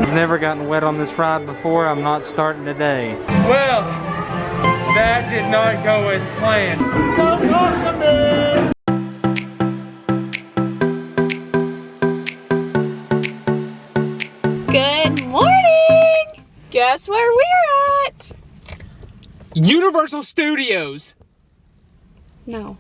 I've never gotten wet on this ride before. I'm not starting today. Well, that did not go as planned. Don't talk to me! Good morning! Guess where we're at? Universal Studios! No.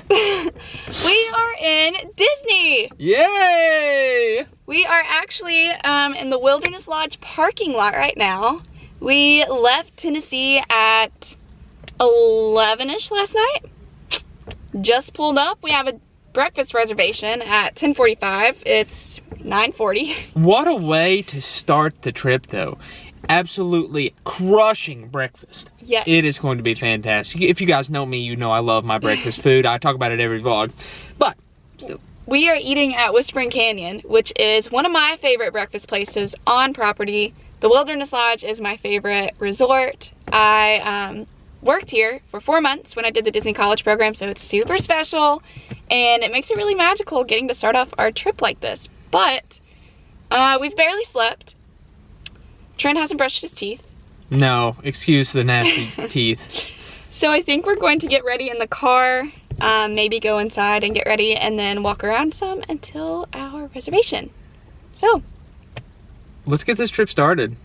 We are in Disney! Yay! We are actually in the Wilderness Lodge parking lot right now. We left Tennessee at 11-ish last night. Just pulled up. We have a breakfast reservation at 10:45. It's 9:40. What a way to start the trip though. Absolutely crushing breakfast. Yes. It is going to be fantastic. If you guys know me, you know I love my breakfast food. I talk about it every vlog. But still. We are eating at Whispering Canyon, which is one of my favorite breakfast places on property. The Wilderness Lodge is my favorite resort. I worked here for 4 months when I did the Disney College program, so it's super special and it makes it really magical getting to start off our trip like this. But we've barely slept. Trent hasn't brushed his teeth. No, excuse the nasty teeth. So I think we're going to get ready in the car, maybe go inside and get ready and then walk around some until our reservation. So Let's get this trip started.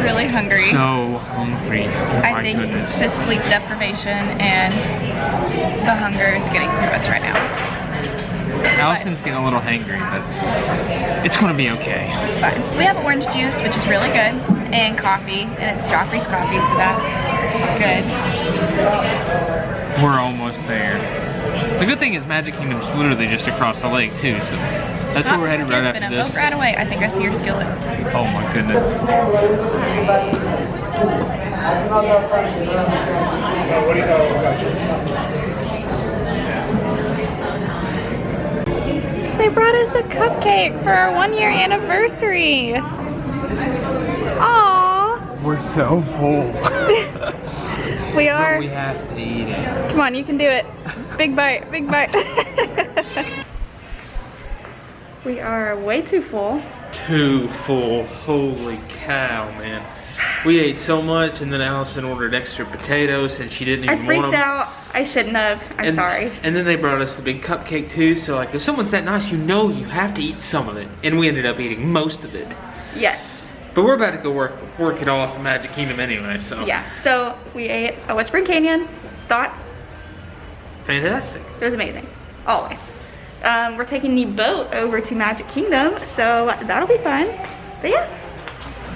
really hungry. So hungry. Oh I think the sleep deprivation and the hunger is getting to us right now. Allison's getting a little hangry, but it's going to be okay. It's fine. We have orange juice, which is really good, and coffee, and it's Joffrey's coffee, so that's good. We're almost there. The good thing is Magic Kingdom's literally just across the lake too, so that's where we're headed right after this. Right away. I think I see your skillet. Oh my goodness. They brought us a cupcake for our 1-year anniversary. Aww. We're so full. We are. But we have to eat it. Come on, you can do it. Big bite, big bite. We are way too full. Too full. Holy cow, man. We ate so much, and then Allison ordered extra potatoes, and she didn't even want them. I freaked out. I shouldn't have. I'm sorry. And then they brought us the big cupcake too, so like if someone's that nice, you know you have to eat some of it. And we ended up eating most of it. Yes. But we're about to go work it off in Magic Kingdom anyway, so. Yeah, so we ate a Whispering Canyon. Thoughts? Fantastic. It was amazing, always. We're taking the boat over to Magic Kingdom, so that'll be fun. But yeah.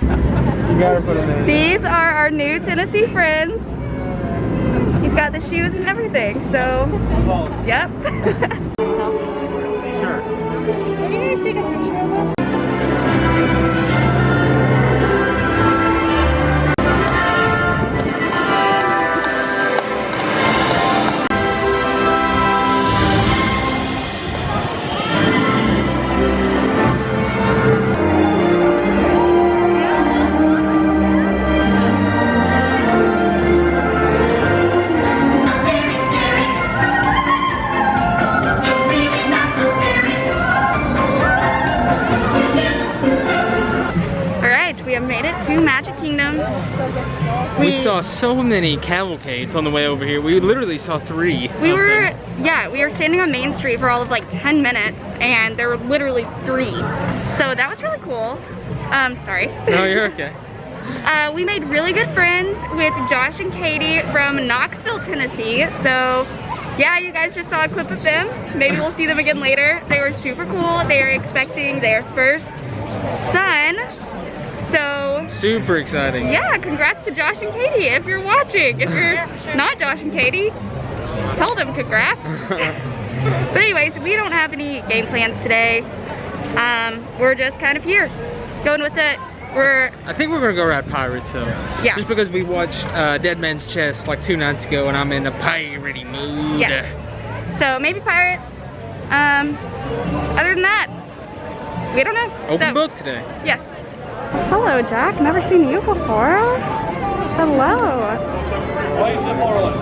You gotta put it in. These are our new Tennessee friends. He's got the shoes and everything, so. Yep. Sure. Can you guys take a picture of us? Magic Kingdom. We saw so many cavalcades on the way over here. We literally saw 3. We were standing on Main Street for all of like 10 minutes and there were literally 3. So that was really cool. Sorry. No, you're okay. We made really good friends with Josh and Katie from Knoxville, Tennessee. So yeah, you guys just saw a clip of them. Maybe we'll see them again later. They were super cool. They are expecting their first son. So super exciting. Yeah, congrats to Josh and Katie if you're watching. If you're not Josh and Katie, tell them congrats. But anyways, we don't have any game plans today. We're just kind of here, going with it. I think we're gonna go ride pirates though. Yeah. Just because we watched Dead Man's Chest like 2 nights ago and I'm in a piratey mood. Yes. So maybe pirates. Other than that, we don't know. Open book today. Yes. Hello, Jack. Never seen you before. Hello. Why so far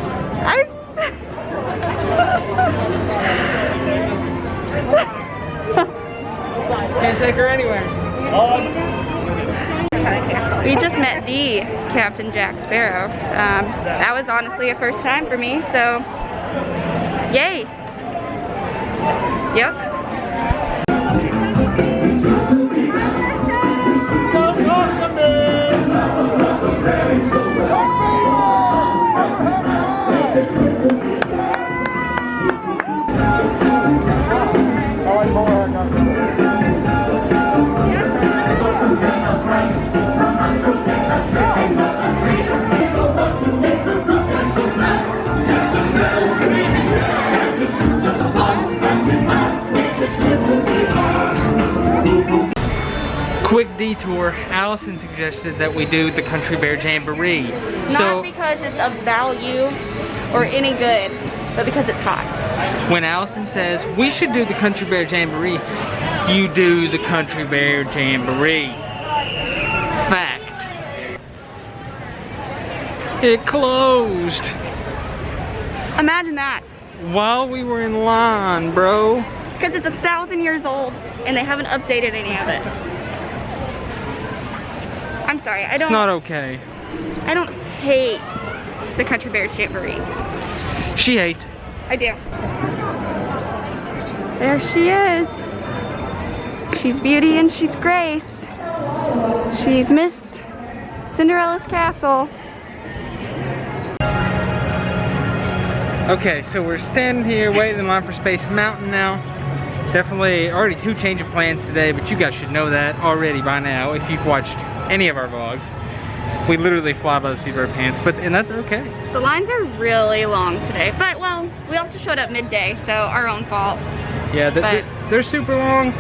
Can't take her anywhere. We just met the Captain Jack Sparrow. That was honestly a first time for me, so yay. Yep. Quick detour. Allison suggested that we do the Country Bear Jamboree. Not because it's of value or any good, but because it's hot. When Allison says we should do the Country Bear Jamboree, you do the Country Bear Jamboree. Fact. It closed. Imagine that. While we were in line, bro. Because it's 1,000 years old and they haven't updated any of it. I'm sorry, I don't. It's not okay. I don't hate the Country Bear Jamboree. She hates it. I do. There she is. She's Beauty and she's Grace. She's Miss Cinderella's Castle. Okay, so we're standing here waiting in line for Space Mountain now. Definitely already 2 change of plans today, but you guys should know that already by now if you've watched any of our vlogs. We literally fly by the seat of our pants, and that's okay. The lines are really long today, but well, we also showed up midday, so our own fault. Yeah, they're super long.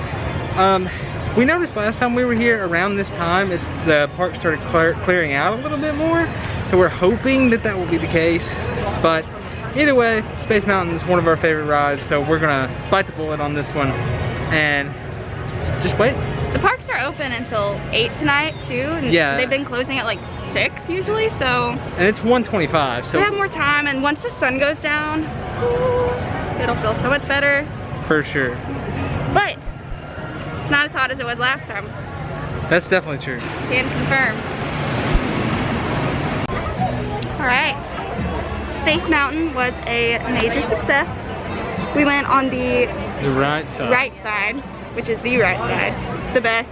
We noticed last time we were here around this time, the park started clearing out a little bit more, so we're hoping that will be the case. But either way, Space Mountain is one of our favorite rides, so we're gonna bite the bullet on this one and just wait. The parks are open until 8 tonight too, and yeah, they've been closing at like 6 usually, so. And it's 1:25, so. We have more time, and once the sun goes down, it'll feel so much better. For sure. But, not as hot as it was last time. That's definitely true. Can confirm. Alright. Space Mountain was a major success. We went on the right side. Which is the right side. It's the best.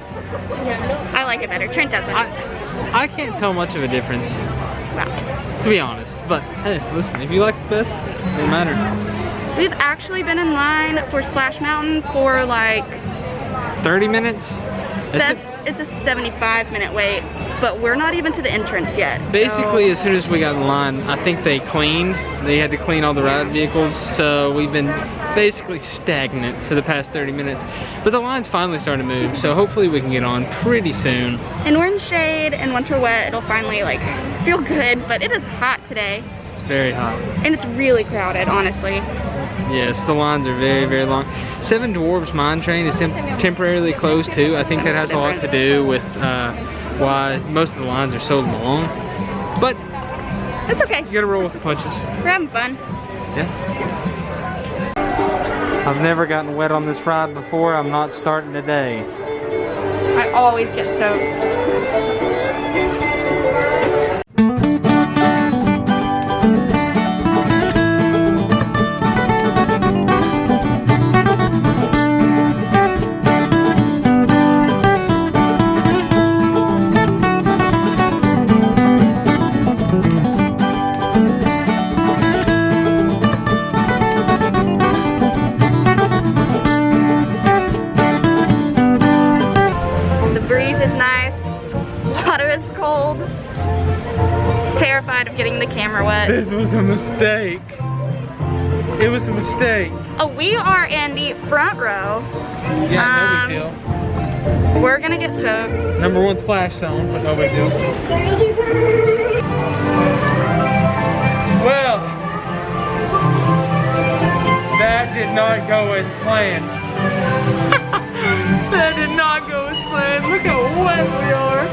I like it better. Trent doesn't. I can't tell much of a difference. Wow. To be honest. But hey, listen, if you like the best, it doesn't matter. We've actually been in line for Splash Mountain for like 30 minutes? It's a 75-minute wait, but we're not even to the entrance yet. Basically, as soon as we got in line, I think they had to clean all the ride vehicles, so we've been basically stagnant for the past 30 minutes. But the line's finally starting to move, so hopefully we can get on pretty soon. And we're in shade, and once we're wet, it'll finally like feel good, but it is hot today. It's very hot. And it's really crowded, honestly. Yes, the lines are very, very long. Seven Dwarfs Mine Train is temporarily closed too. I think that has a lot to do with why most of the lines are so long. But it's okay. You gotta roll with the punches. We're having fun. Yeah. I've never gotten wet on this ride before. I'm not starting today. I always get soaked. that. This was a mistake. It was a mistake. Oh, we are in the front row. Yeah, no big deal. We're gonna get soaked. Number one splash zone, but no big deal. Well, that did not go as planned. That did not go as planned. Look how wet we are.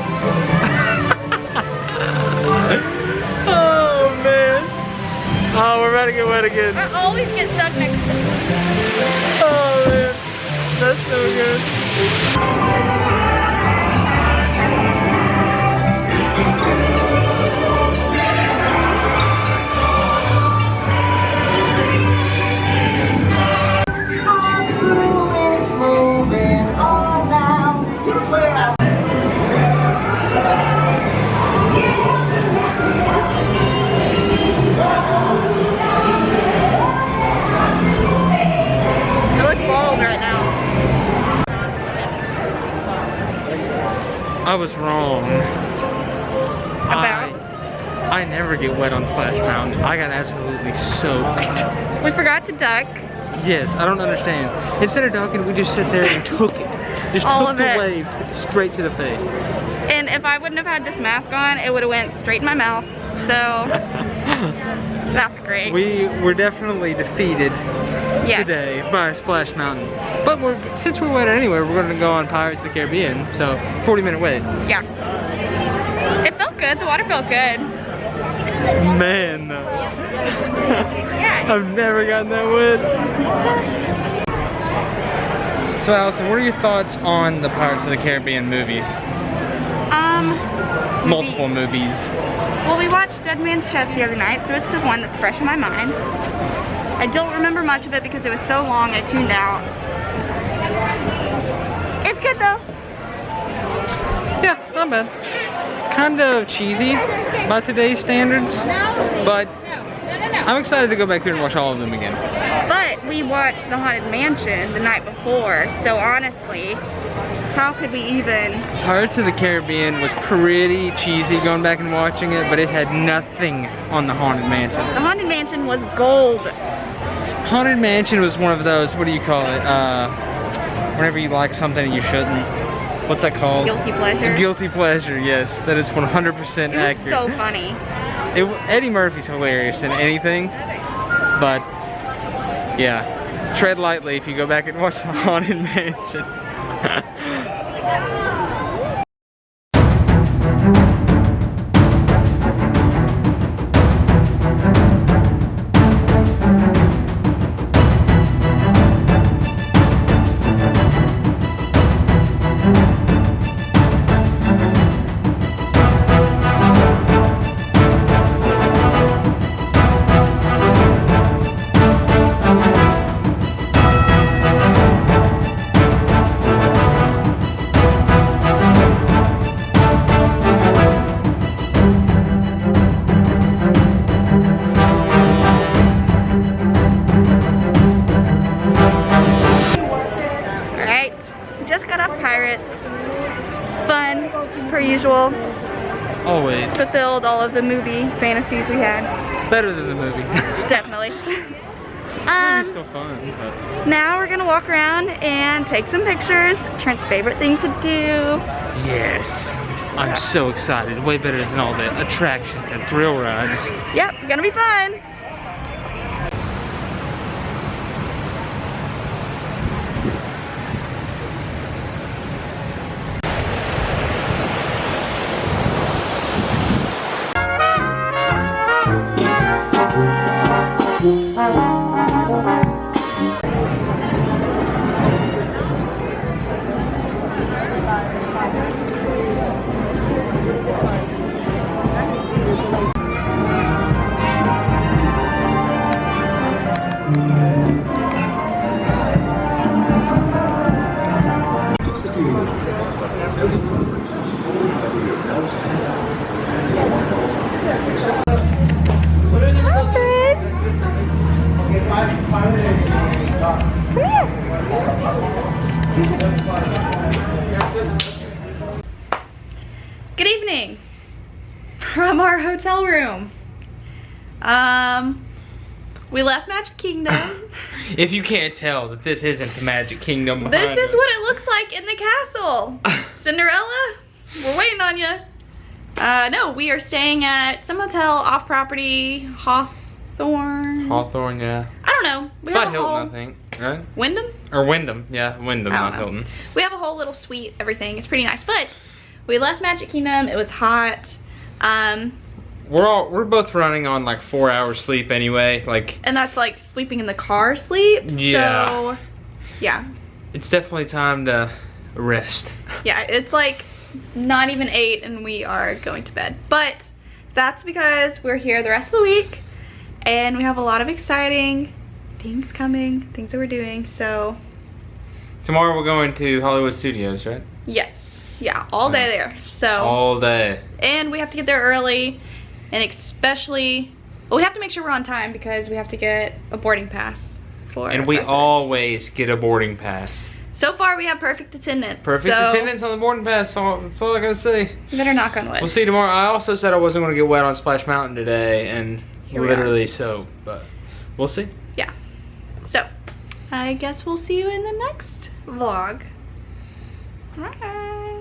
Oh man. Oh, we're about to get wet again. I always get stuck next to this. Oh man, that's so good. I was wrong. About? I never get wet on Splash Mountain. I got absolutely soaked. We forgot to duck. Yes, I don't understand. Instead of ducking, we just sit there and took it. Just All took of the it. wave straight to the face. And if I wouldn't have had this mask on, it would have went straight in my mouth. So that's great. We were definitely defeated Yes. today by Splash Mountain. But since we're wet anyway, we're going to go on Pirates of the Caribbean. So 40-minute wait. Yeah. It felt good. The water felt good. Man, though. Yeah. I've never gotten that wet. So Allison, what are your thoughts on the Pirates of the Caribbean movie? Multiple movies. Well, we watched Dead Man's Chest the other night, so it's the one that's fresh in my mind. I don't remember much of it because it was so long I tuned out. It's good though. Yeah, not bad. Kind of cheesy by today's standards, but I'm excited to go back there and watch all of them again. But we watched The Haunted Mansion the night before, so honestly, how could we even? Pirates of the Caribbean was pretty cheesy going back and watching it, but it had nothing on the Haunted Mansion. The Haunted Mansion was gold. Haunted Mansion was one of those, what do you call it? Whenever you like something and you shouldn't. What's that called? Guilty pleasure. Guilty pleasure, yes. That is 100% It was accurate. so funny. Eddie Murphy's hilarious in anything, but yeah, tread lightly if you go back and watch the Haunted Mansion. Usual. Always. Fulfilled all of the movie fantasies we had. Better than the movie. Definitely. It's still fun. But... Now we're gonna walk around and take some pictures. Trent's favorite thing to do. Yes. I'm so excited. Way better than all the attractions and thrill rides. Yep, gonna be fun. Good evening from our hotel room. We left Magic Kingdom. If you can't tell that this isn't the Magic Kingdom This behind is us. what it looks like in the castle. Cinderella, we're waiting on you. No, we are staying at some hotel off property, Hawthorne. Hawthorne, yeah. I don't know. We About have a Hilton, whole I think, right? Wyndham. Or Wyndham, yeah, Wyndham, I don't not know. Hilton. We have a whole little suite, everything. It's pretty nice. But we left Magic Kingdom. It was hot. We're both running on like 4 hours sleep anyway. Like, And that's like sleeping in the car sleep. Yeah. So, yeah. it's definitely time to rest. Yeah, it's like not even 8 and we are going to bed. But that's because we're here the rest of the week and we have a lot of exciting things coming, things that we're doing. So, Tomorrow we're going to Hollywood Studios, right? yes. Yeah, all day there. So, All day. and we have to get there early, and especially, well, we have to make sure we're on time because we have to get a boarding pass for And we the rest of the always get a boarding pass. So far, we have perfect attendance. Perfect so attendance on the boarding pass, that's all I gotta say. You better knock on wood. We'll see tomorrow. I also said I wasn't gonna get wet on Splash Mountain today, and Here we literally so, but we'll see. Yeah. So, I guess we'll see you in the next vlog. Bye.